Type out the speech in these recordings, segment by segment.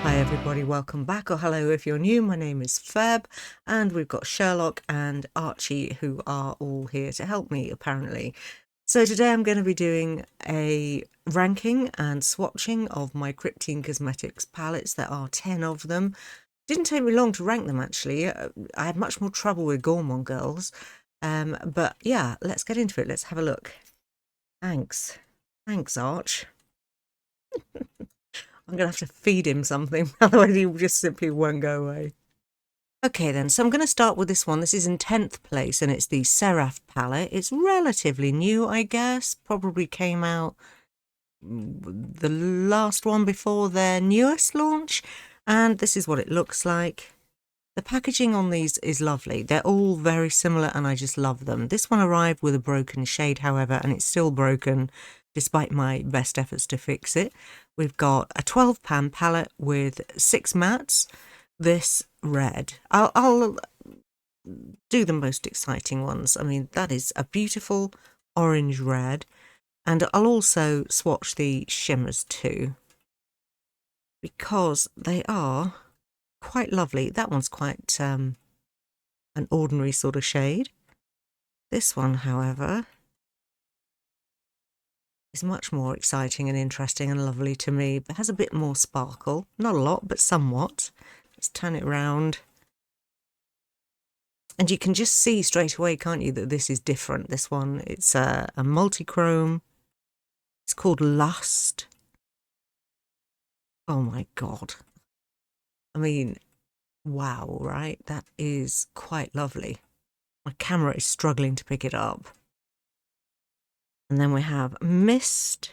Hi everybody, welcome back, or hello if you're new. My name is Feb, and we've got Sherlock and Archie who are all here to help me apparently. So today I'm going to be doing a ranking and swatching of my Kryptein Cosmetics palettes. There are 10 of them. Didn't take me long to rank them actually. I had much more trouble with Gourmand Girls. But yeah, let's get into it. Let's have a look. Thanks, Arch. I'm going to have to feed him something, otherwise he just simply won't go away. Okay then, so I'm going to start with this one. This is in 10th place, and it's the Seraph palette. It's relatively new, I guess. Probably came out the last one before their newest launch, and this is what it looks like. The packaging on these is lovely. They're all very similar, and I just love them. This one arrived with a broken shade, however, and it's still broken, despite my best efforts to fix it. We've got a 12-pan palette with 6 mattes. This red. I'll do the most exciting ones. I mean, that is a beautiful orange red. And I'll also swatch the shimmers too, because they are quite lovely. That one's quite an ordinary sort of shade. This one, however, is much more exciting and interesting and lovely to me. It has a bit more sparkle. Not a lot, but somewhat. Let's turn it round. And you can just see straight away, can't you, that this is different. This one, it's a multi-chrome. It's called Lust. Oh my God. I mean, wow, right? That is quite lovely. My camera is struggling to pick it up. And then we have Mist.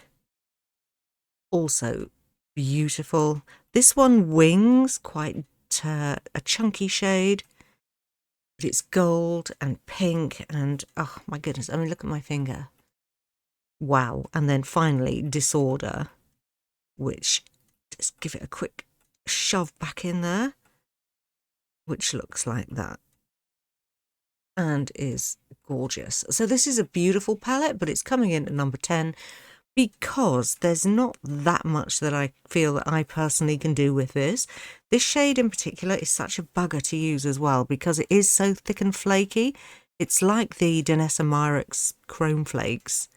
Also beautiful. This one, Wings, quite a chunky shade. But it's gold and pink and, oh my goodness, I mean, look at my finger. Wow. And then finally, Disorder, which, just give it a quick shove back in there, which looks like that and is gorgeous. So this is a beautiful palette, but it's coming in at number 10 because there's not that much that I feel that I personally can do with this. This shade in particular is such a bugger to use as well because it is so thick and flaky. It's like the Danessa Myricks Chrome Flakes.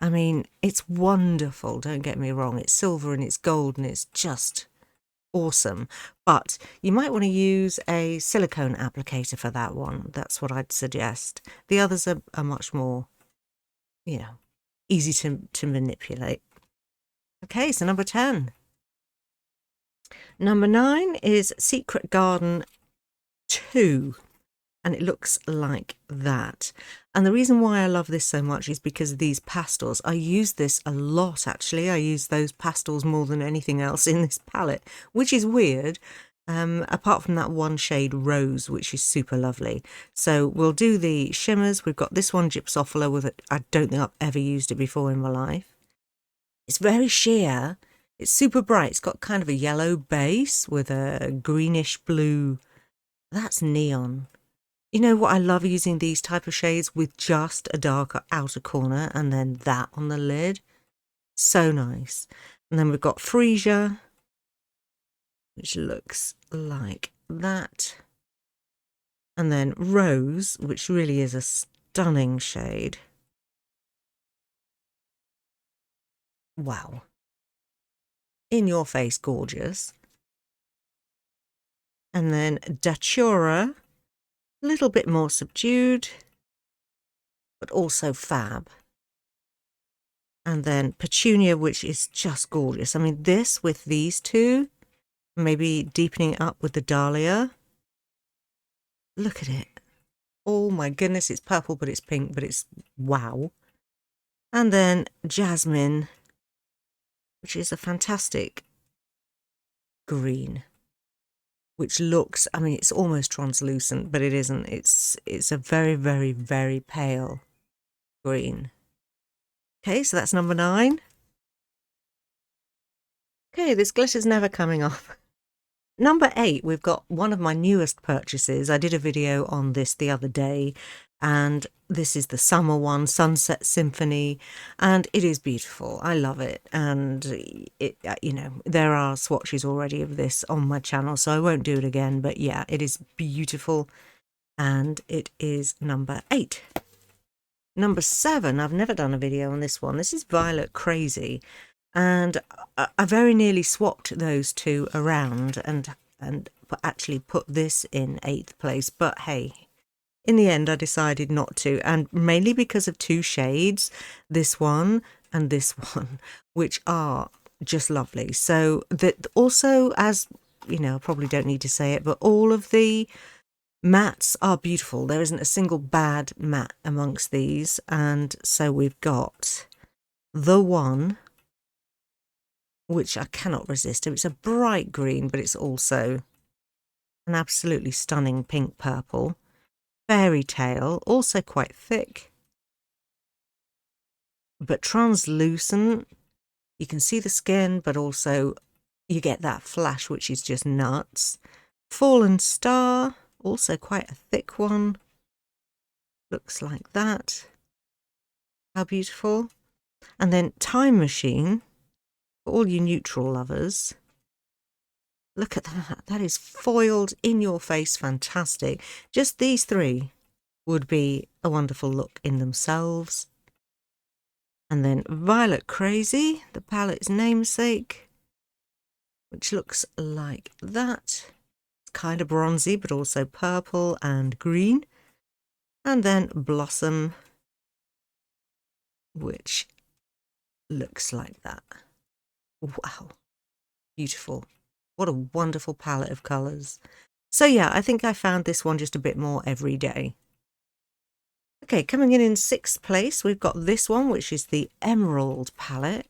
I mean, it's wonderful, don't get me wrong. It's silver and it's gold and it's just awesome. But you might want to use a silicone applicator for that one. That's what I'd suggest. The others are much more, you know, easy to manipulate. Okay, so number 10. Number 9 is Secret Garden 2. And it looks like that. And the reason why I love this so much is because of these pastels. I use this a lot, actually. I use those pastels more than anything else in this palette, which is weird, apart from that one shade Rose, which is super lovely. So we'll do the shimmers. We've got this one, Gypsophila, with it. I don't think I've ever used it before in my life. It's very sheer. It's super bright. It's got kind of a yellow base with a greenish blue. That's neon. You know what, I love using these type of shades with just a darker outer corner and then that on the lid. So nice. And then we've got Freesia, which looks like that. And then Rose, which really is a stunning shade. Wow. In your face, gorgeous. And then Datura. A little bit more subdued, but also fab. And then Petunia, which is just gorgeous. I mean, this with these two, maybe deepening it up with the Dahlia. Look at it. Oh my goodness, it's purple, but it's pink, but it's wow. And then Jasmine, which is a fantastic green. Which looks, I mean, it's almost translucent, but it isn't. It's a very, very, very pale green. Okay, so that's number 9. Okay, this glitter's never coming off. Number 8, we've got one of my newest purchases. I did a video on this the other day, and this is the summer one, Sunset Symphony, and it is beautiful. I love it. And it, you know, there are swatches already of this on my channel, so I won't do it again. But yeah, it is beautiful. And it is number 8. Number 7, I've never done a video on this one. This is Violet Crazy. And I very nearly swapped those two around and actually put this in 8th place. But hey, in the end, I decided not to. And mainly because of 2 shades, this one and this one, which are just lovely. So that also, as you know, I probably don't need to say it, but all of the mattes are beautiful. There isn't a single bad matte amongst these. And so we've got the one, which I cannot resist. It's a bright green, but it's also an absolutely stunning pink purple. Fairy Tale, also quite thick, but translucent. You can see the skin, but also you get that flash, which is just nuts. Fallen Star, also quite a thick one. Looks like that. How beautiful. And then Time Machine, for all you neutral lovers. Look at that. That is foiled in your face. Fantastic. Just these 3 would be a wonderful look in themselves. And then Violet Crazy, the palette's namesake, which looks like that. It's kind of bronzy, but also purple and green. And then Blossom, which looks like that. Wow. Beautiful. What a wonderful palette of colours. So yeah, I think I found this one just a bit more every day. Okay, coming in 6th place, we've got this one, which is the Emerald palette.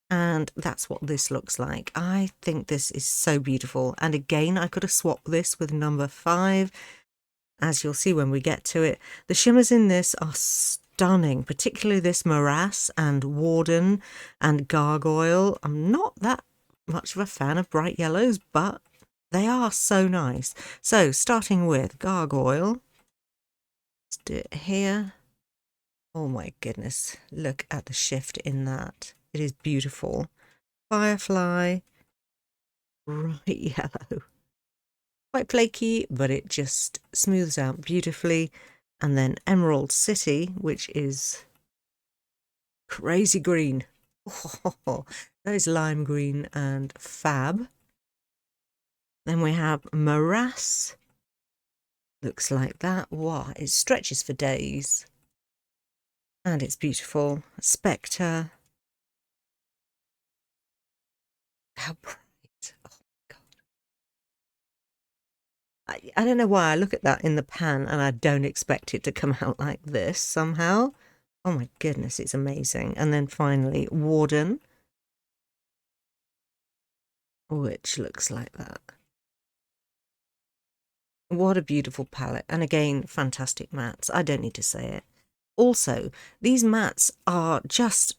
And that's what this looks like. I think this is so beautiful. And again, I could have swapped this with number 5, as you'll see when we get to it. The shimmers in this are stunning, particularly this Morass and Warden and Gargoyle. I'm not that much of a fan of bright yellows, but they are so nice. So starting with Gargoyle, let's do it here. Oh my goodness, look at the shift in that. It is beautiful. Firefly, bright yellow, quite flaky, but it just smooths out beautifully. And then Emerald City, which is crazy green. Oh, that is lime green and fab. Then we have Morass. Looks like that. Wow, it stretches for days. And it's beautiful. Spectre. How bright. Oh my God. I don't know why I look at that in the pan and I don't expect it to come out like this somehow. Oh my goodness, it's amazing. And then finally, Warden, which looks like that. What a beautiful palette. And again, fantastic mattes. I don't need to say it. Also, these mattes are just,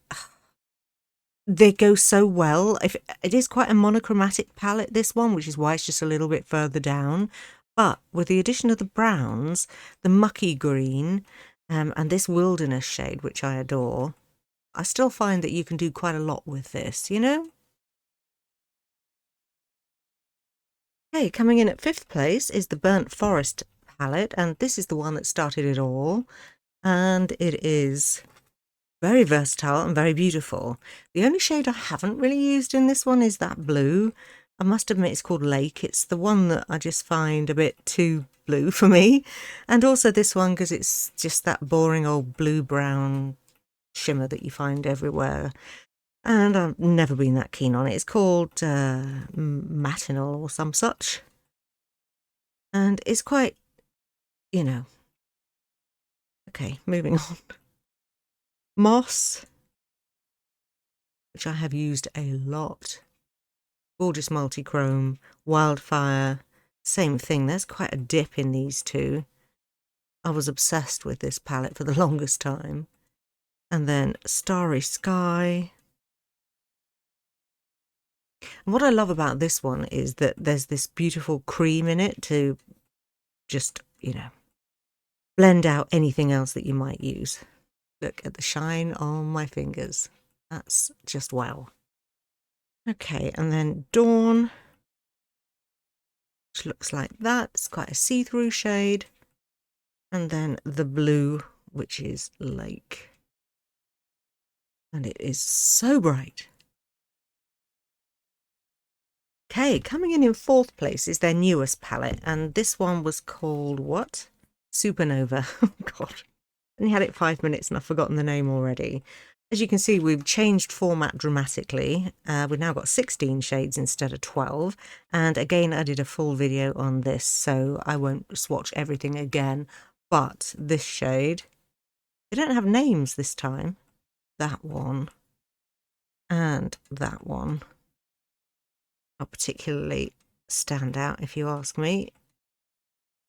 they go so well. If it is quite a monochromatic palette, this one, which is why it's just a little bit further down. But with the addition of the browns, the mucky green, and this wilderness shade, which I adore, I still find that you can do quite a lot with this, you know? Okay, coming in at 5th place is the Burnt Forest palette, and this is the one that started it all. And it is very versatile and very beautiful. The only shade I haven't really used in this one is that blue. I must admit it's called Lake. It's the one that I just find a bit too blue for me. And also this one because it's just that boring old blue-brown shimmer that you find everywhere. And I've never been that keen on it. It's called Matinal or some such. And it's quite, you know. Okay, moving on. Moss, which I have used a lot. Gorgeous multi-chrome, Wildfire, same thing. There's quite a dip in these two. I was obsessed with this palette for the longest time. And then Starry Sky. And what I love about this one is that there's this beautiful cream in it to just, you know, blend out anything else that you might use. Look at the shine on my fingers. That's just wow. Okay, and then Dawn, which looks like that. It's quite a see-through shade. And then the blue, which is Lake. And it is so bright. Okay, coming in fourth place is their newest palette, and this one was called what? Supernova. Oh God, only had it 5 minutes and I've forgotten the name already. As you can see, we've changed format dramatically. We've now got 16 shades instead of 12. And again, I did a full video on this, so I won't swatch everything again. But this shade, they don't have names this time. That one and that one not particularly stand out, if you ask me.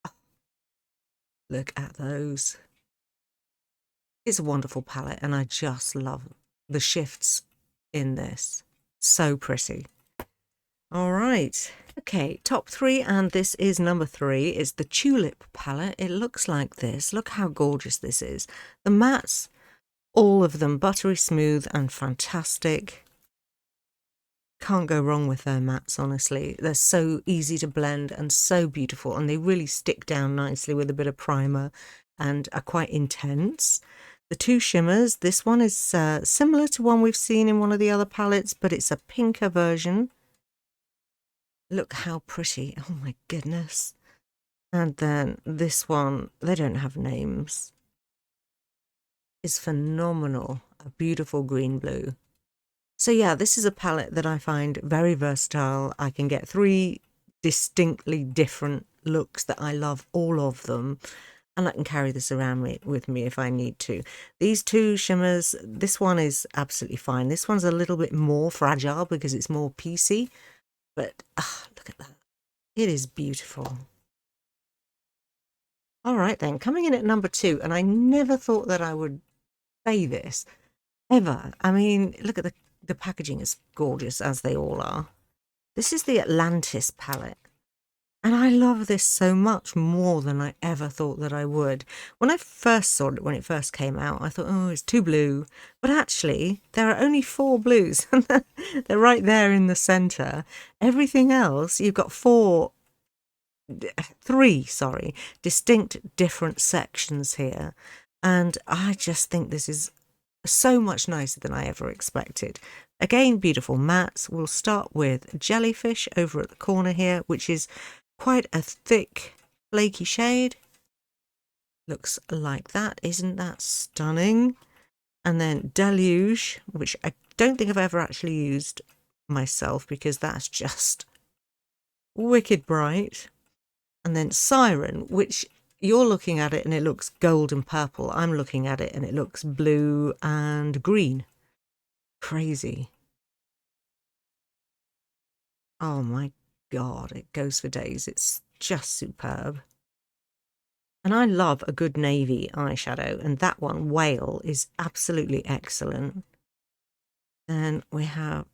Oh, look at those. It's a wonderful palette, and I just love the shifts in this. So pretty. All right. Okay, top 3, and this is number 3, is the Tulip palette. It looks like this. Look how gorgeous this is. The mattes, all of them buttery smooth and fantastic. Can't go wrong with their mattes, honestly. They're so easy to blend and so beautiful, and they really stick down nicely with a bit of primer and are quite intense. The 2 shimmers, this one is similar to one we've seen in one of the other palettes, but it's a pinker version. Look how pretty. Oh my goodness. And then this one, they don't have names. It's phenomenal. A beautiful green blue. So yeah, this is a palette that I find very versatile. I can get 3 distinctly different looks that I love, all of them. And I can carry this around with me if I need to. These 2 shimmers, this one is absolutely fine. This one's a little bit more fragile because it's more piecey. But look at that. It is beautiful. All right then, coming in at number 2. And I never thought that I would say this, ever. I mean, look at the packaging is gorgeous, as they all are. This is the Atlantis palette. And I love this so much more than I ever thought that I would. When I first saw it, when it first came out, I thought, oh, it's too blue. But actually, there are only 4 blues. They're right there in the centre. Everything else, you've got 3 distinct different sections here. And I just think this is so much nicer than I ever expected. Again, beautiful mattes. We'll start with Jellyfish over at the corner here, which is quite a thick, flaky shade. Looks like that. Isn't that stunning? And then Deluge, which I don't think I've ever actually used myself because that's just wicked bright. And then Siren, which you're looking at it and it looks gold and purple. I'm looking at it and it looks blue and green. Crazy. Oh my God, it goes for days. It's just superb. And I love a good navy eyeshadow, and that one, Whale, is absolutely excellent. Then we have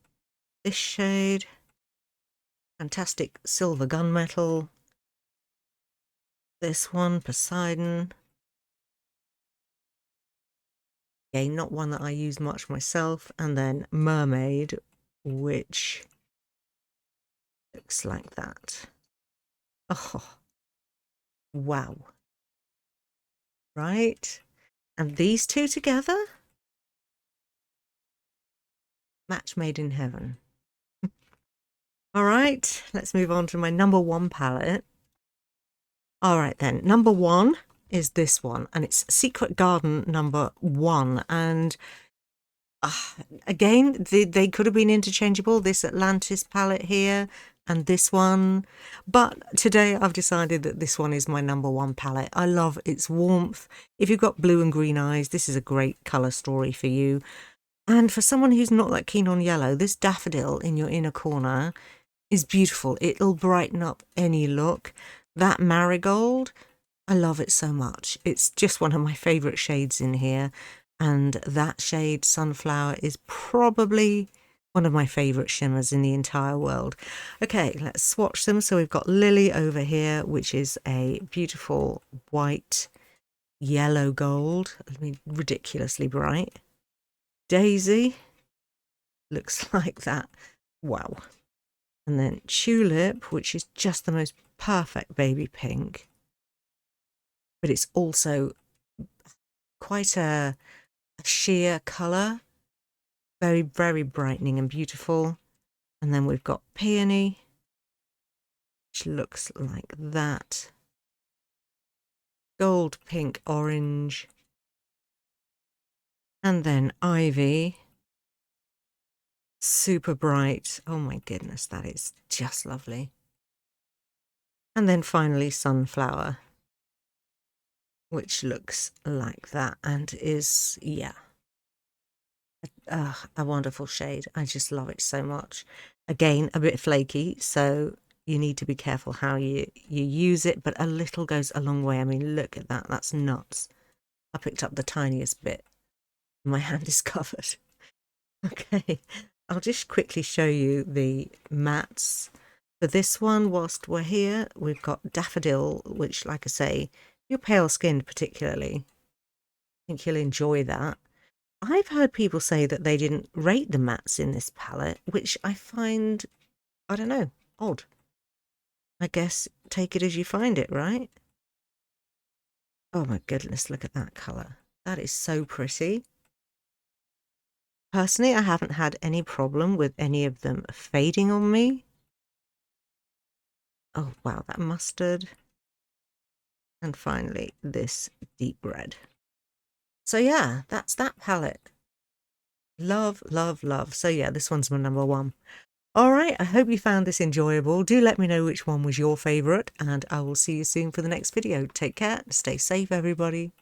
this shade, fantastic silver gunmetal. This one, Poseidon. Again, not one that I use much myself. And then Mermaid, which looks like that. Oh, wow. Right. And these 2 together? Match made in heaven. All right, let's move on to my number 1 palette. All right then, number 1 is this one, and it's Secret Garden number 1. And again, they could have been interchangeable, this Atlantis palette here and this one. But today I've decided that this one is my number 1 palette. I love its warmth. If you've got blue and green eyes, this is a great colour story for you. And for someone who's not that keen on yellow, this daffodil in your inner corner is beautiful. It'll brighten up any look. That marigold, I love it so much. It's just one of my favourite shades in here. And that shade, Sunflower, is probably one of my favourite shimmers in the entire world. Okay, let's swatch them. So we've got Lily over here, which is a beautiful white yellow gold, I mean, ridiculously bright. Daisy looks like that. Wow. And then tulip, which is just the most perfect baby pink, but it's also quite a sheer colour, very, very brightening and beautiful. And then we've got peony, which looks like that. Gold, pink, orange. And then ivy, super bright. Oh my goodness, that is just lovely. And then finally sunflower, which looks like that and is, yeah, a wonderful shade. I just love it so much. Again, a bit flaky, so you need to be careful how you use it, but a little goes a long way. I mean, look at that. That's nuts. I picked up the tiniest bit. My hand is covered. Okay, I'll just quickly show you the mattes. For this one, whilst we're here, we've got Daffodil, which, like I say, you're pale-skinned particularly, I think you'll enjoy that. I've heard people say that they didn't rate the mattes in this palette, which I find, I don't know, odd. I guess take it as you find it, right? Oh my goodness, look at that colour. That is so pretty. Personally, I haven't had any problem with any of them fading on me. Oh wow, that mustard. And finally, this deep red. So yeah, that's that palette. Love, love, love. So yeah, this one's my number one. All right, I hope you found this enjoyable. Do let me know which one was your favourite, and I will see you soon for the next video. Take care, stay safe, everybody.